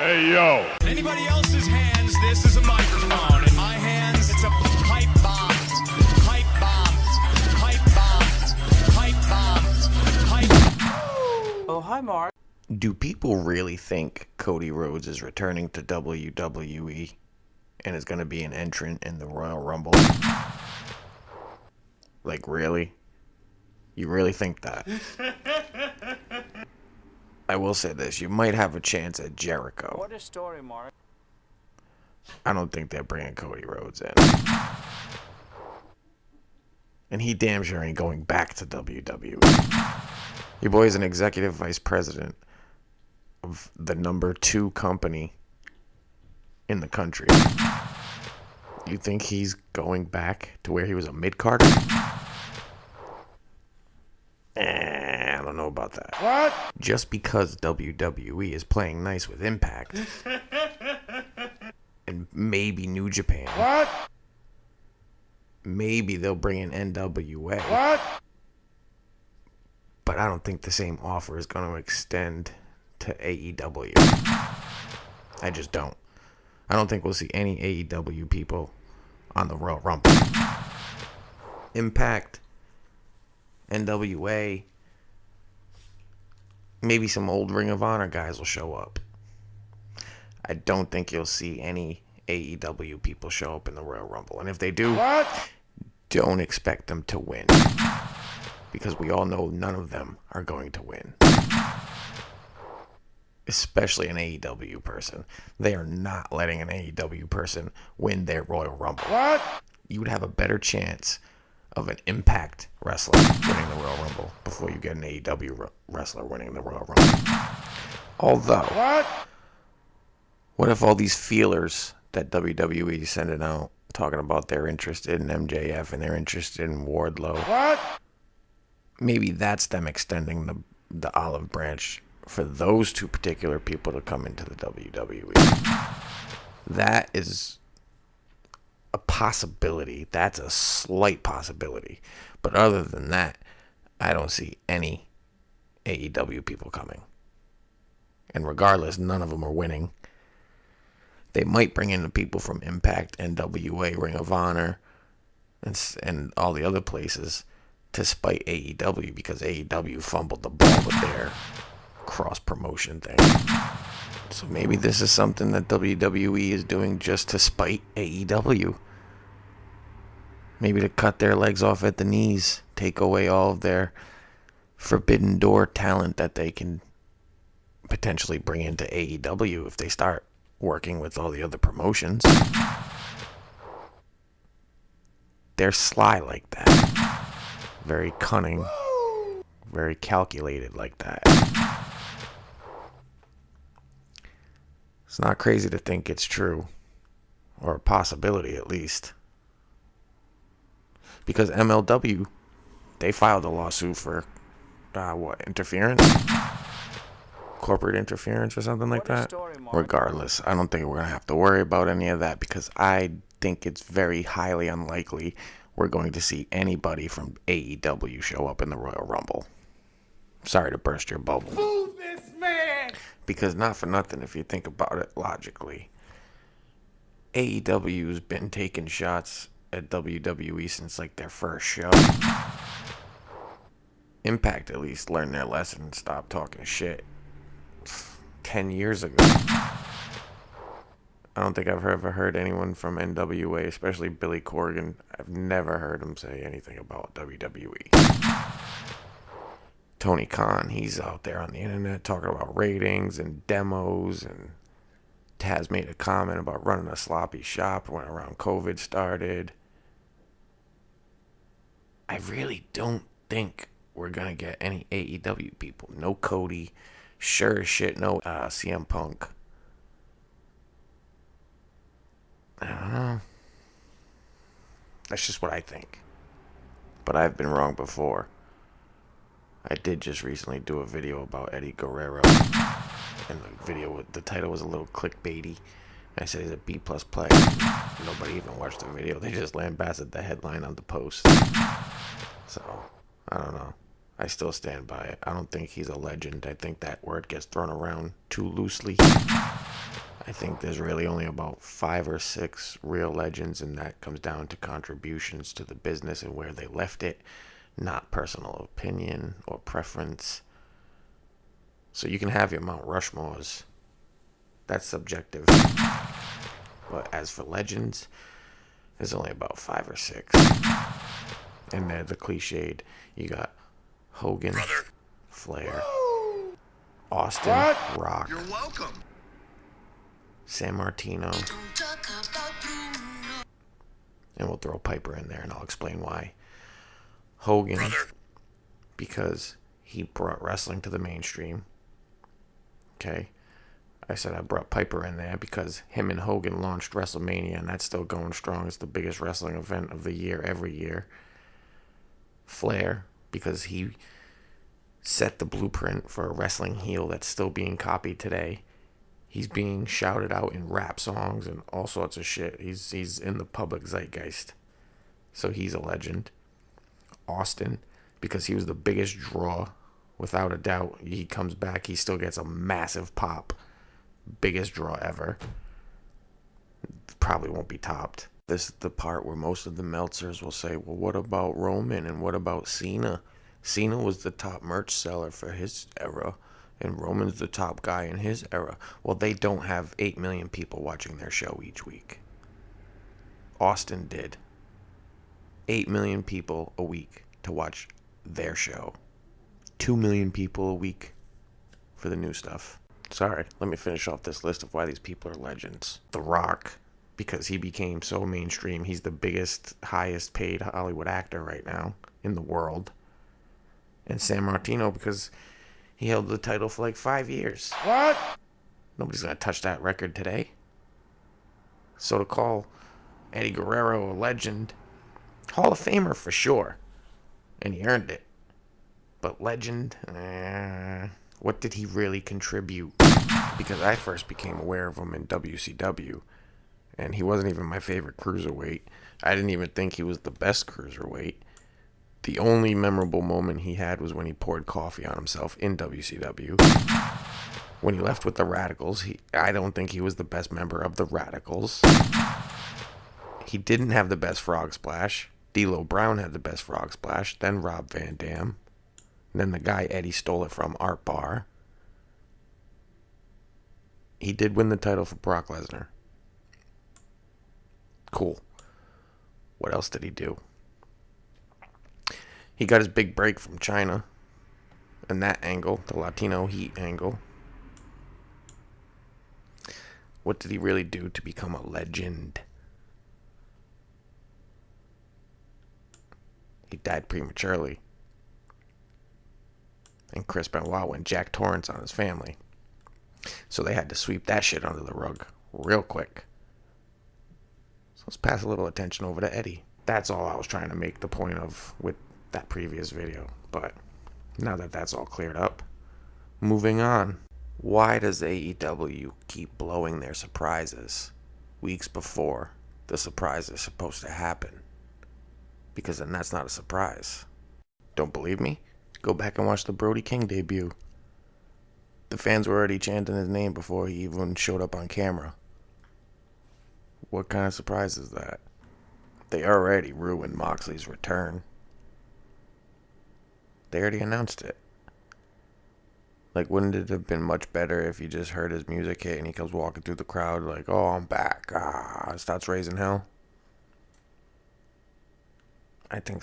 Hey, yo. In anybody else's hands, this is a microphone. In my hands, it's a pipe bomb. Pipe bomb. Pipe bomb. Pipe bomb. Pipe. Oh, hi, Mark. Do people really think Cody Rhodes is returning to WWE and is going to be an entrant in the Royal Rumble? Like, really? You really think that? I will say this, you might have a chance at Jericho. What a story, Mark. I don't think they're bringing Cody Rhodes in. And he damn sure ain't going back to WWE. Your boy's an executive vice president of the number 2 company in the country. You think he's going back to where he was a mid-carder? I don't know about that. What? Just because WWE is playing nice with Impact and maybe New Japan. What? Maybe they'll bring in NWA. What? But I don't think the same offer is going to extend to AEW. I just don't. I don't think we'll see any AEW people on the Royal Rumble. Impact, NWA, maybe some old Ring of Honor guys will show up. I don't think you'll see any AEW people show up in the Royal Rumble. And if they do, What? don't expect them to win. Because we all know none of them are going to win. Especially an AEW person. They are not letting an AEW person win their Royal Rumble. What? You would have a better chance of an Impact wrestler winning the Royal Rumble before you get an AEW wrestler winning the Royal Rumble. Although, what if all these feelers that WWE is sending out talking about they're interested in MJF and they're interested in Wardlow? What? Maybe that's them extending the olive branch for those 2 particular people to come into the WWE. That is a possibility. That's a slight possibility. But other than that, I don't see any AEW people coming. And regardless, none of them are winning. They might bring in the people from Impact, NWA, Ring of Honor, and all the other places to spite AEW because AEW fumbled the ball with their cross-promotion thing. So maybe this is something that WWE is doing just to spite AEW. Maybe to cut their legs off at the knees, take away all of their forbidden door talent that they can potentially bring into AEW if they start working with all the other promotions. They're sly like that. Very cunning. Very calculated like that. It's not crazy to think it's true. Or a possibility, at least. Because MLW, they filed a lawsuit for, interference? Corporate interference or something like that? Regardless, I don't think we're going to have to worry about any of that because I think it's very highly unlikely we're going to see anybody from AEW show up in the Royal Rumble. Sorry to burst your bubble. Boo this man! Because not for nothing, if you think about it logically, AEW's been taking shots at WWE since like their first show. Impact at least learned their lesson and stopped talking shit 10 years ago. I don't think I've ever heard anyone from NWA, especially Billy Corgan. I've never heard him say anything about WWE. Tony Khan, he's out there on the internet talking about ratings and demos, and Taz made a comment about running a sloppy shop when around COVID started. I really don't think we're going to get any AEW people. No Cody. Sure as shit, no CM Punk. I don't know. That's just what I think. But I've been wrong before. I did just recently do a video about Eddie Guererro. And the title was a little clickbaity. I said he's a B+ player. Nobody even watched the video. They just lambasted the headline on the post. So, I don't know. I still stand by it. I don't think he's a legend. I think that word gets thrown around too loosely. I think there's really only about 5 or 6 real legends, and that comes down to contributions to the business and where they left it, not personal opinion or preference. So you can have your Mount Rushmores. That's subjective. But as for legends, there's only about 5 or 6. And they're the cliched. You got Hogan, Flair, Austin, Rock, You're welcome. San Martino, and we'll throw Piper in there, and I'll explain why. Hogan, because he brought wrestling to the mainstream. Okay, I said I brought Piper in there because him and Hogan launched WrestleMania, and that's still going strong. It's the biggest wrestling event of the year every year. Flair, because he set the blueprint for a wrestling heel that's still being copied today. He's being shouted out in rap songs and all sorts of shit. He's in the public zeitgeist. So he's a legend. Austin, because he was the biggest draw, without a doubt. He comes back, he still gets a massive pop. Biggest draw ever. Probably won't be topped. This is the part where most of the Meltzers will say, well, what about Roman and what about Cena? Cena was the top merch seller for his era, and Roman's the top guy in his era. Well, they don't have 8 million people watching their show each week. Austin did. 8 million people a week to watch their show. 2 million people a week for the new stuff. Sorry, let me finish off this list of why these people are legends. The Rock, because he became so mainstream. He's the biggest, highest paid Hollywood actor right now in the world. And San Martino, because he held the title for like 5 years. What? Nobody's going to touch that record today. So to call Eddie Guerrero a legend, Hall of Famer for sure. And he earned it. But legend, what did he really contribute? Because I first became aware of him in WCW. And he wasn't even my favorite cruiserweight. I didn't even think he was the best cruiserweight. The only memorable moment he had was when he poured coffee on himself in WCW. When he left with the Radicals, I don't think he was the best member of the Radicals. He didn't have the best frog splash. D'Lo Brown had the best frog splash, then Rob Van Dam. Then the guy Eddie stole it from, Art Barr. He did win the title for Brock Lesnar. Cool. What else did he do? He got his big break from China. And that angle, the Latino heat angle. What did he really do to become a legend? He died prematurely. And Chris Benoit went Jack Torrance on his family. So they had to sweep that shit under the rug real quick. So let's pass a little attention over to Eddie. That's all I was trying to make the point of with that previous video. But now that that's all cleared up, moving on. Why does AEW keep blowing their surprises weeks before the surprise is supposed to happen? Because then that's not a surprise. Don't believe me? Go back and watch the Brody King debut. The fans were already chanting his name before he even showed up on camera. What kind of surprise is that? They already ruined Moxley's return. They already announced it. Like, wouldn't it have been much better if you just heard his music hit and he comes walking through the crowd like, oh, I'm back. Starts raising hell? I think